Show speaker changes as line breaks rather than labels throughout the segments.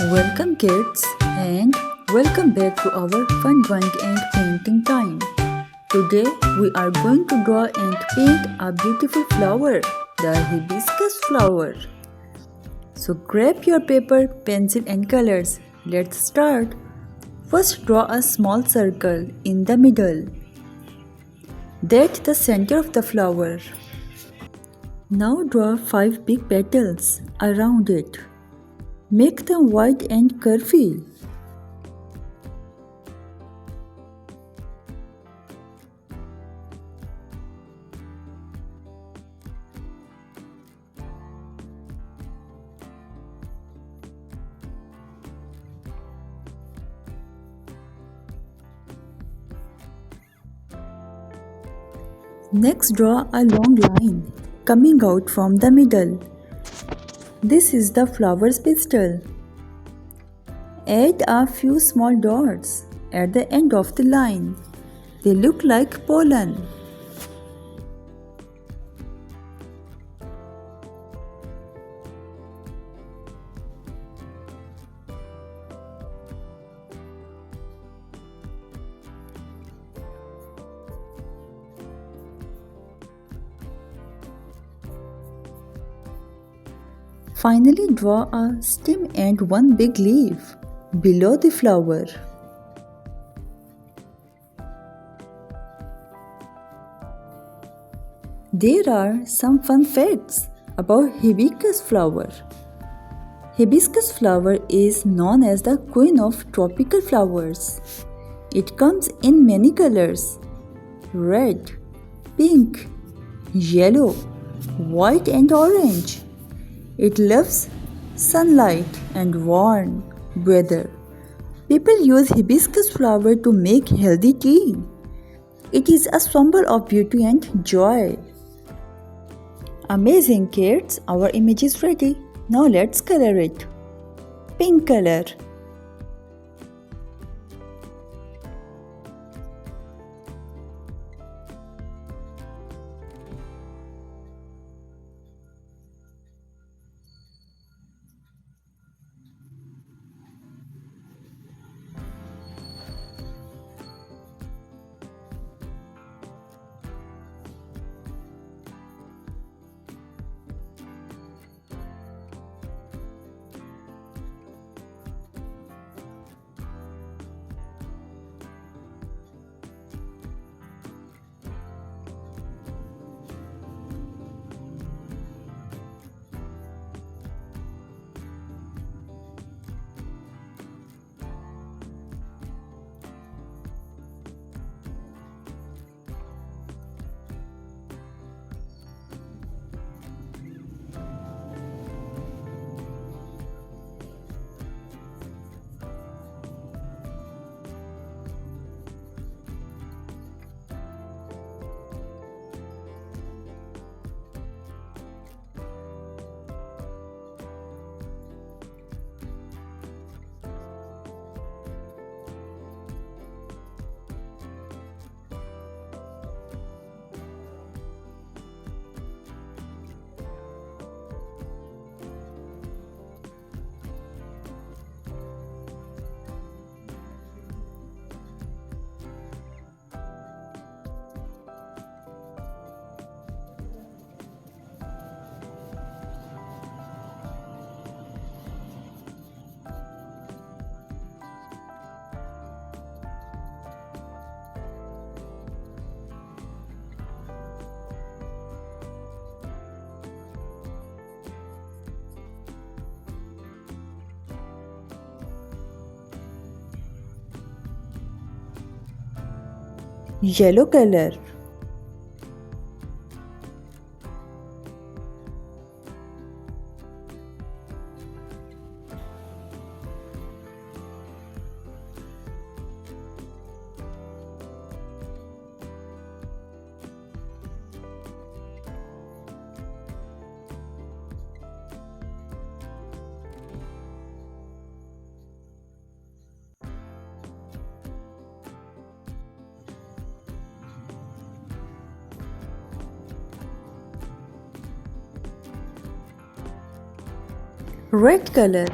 Welcome kids and welcome back to our fun drawing and painting time. Today we are going to draw and paint a beautiful flower, the hibiscus flower. So grab your paper, pencil and colors. Let's start. First draw a small circle in the middle. That's the center of the flower. Now draw 5 big petals around it. Make them wide and curvy. Next draw a long line coming out from the middle. This is the flower's pistil. Add a few small dots at the end of the line. They look like pollen. Finally, draw a stem and one big leaf below the flower. There are some fun facts about hibiscus flower. Hibiscus flower is known as the queen of tropical flowers. It comes in many colors: red, pink, yellow, white and orange. It loves sunlight and warm weather. People use hibiscus flower to make healthy tea. It is a symbol of beauty and joy. Amazing kids, our image is ready. Now let's color it. Pink color. Yellow color. Red color.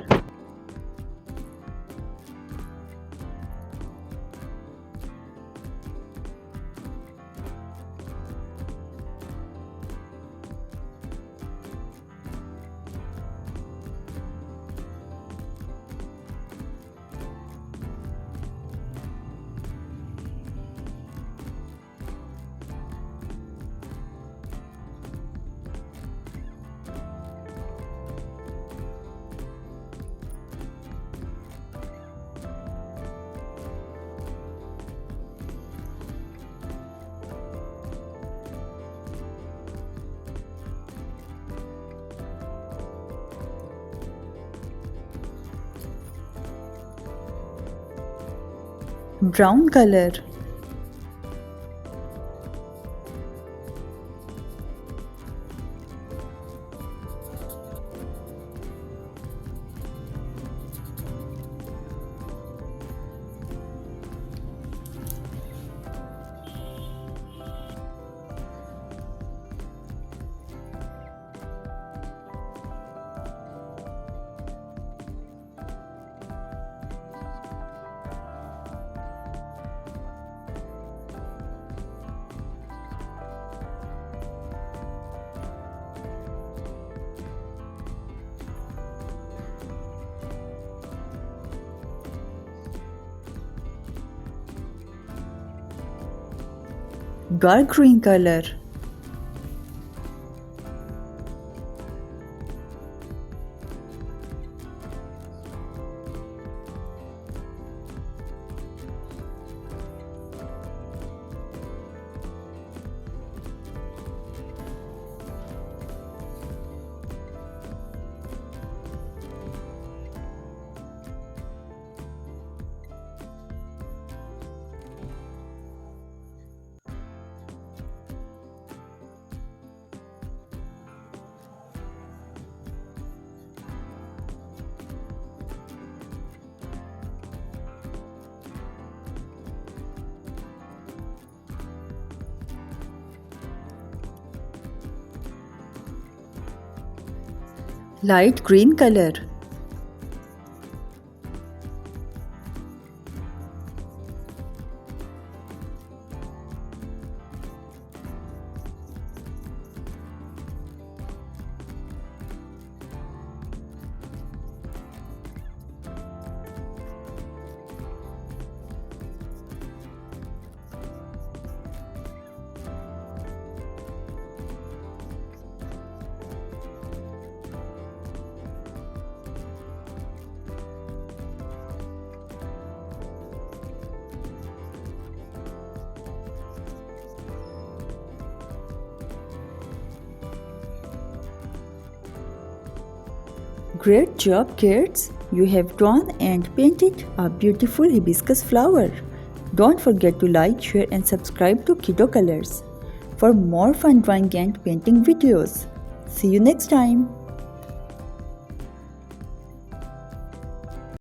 brown color, dark green color, light green color, Great job, kids! You have drawn and painted a beautiful hibiscus flower. Don't forget to like, share and subscribe to Kiddo Colors for more fun drawing and painting videos. See you next time.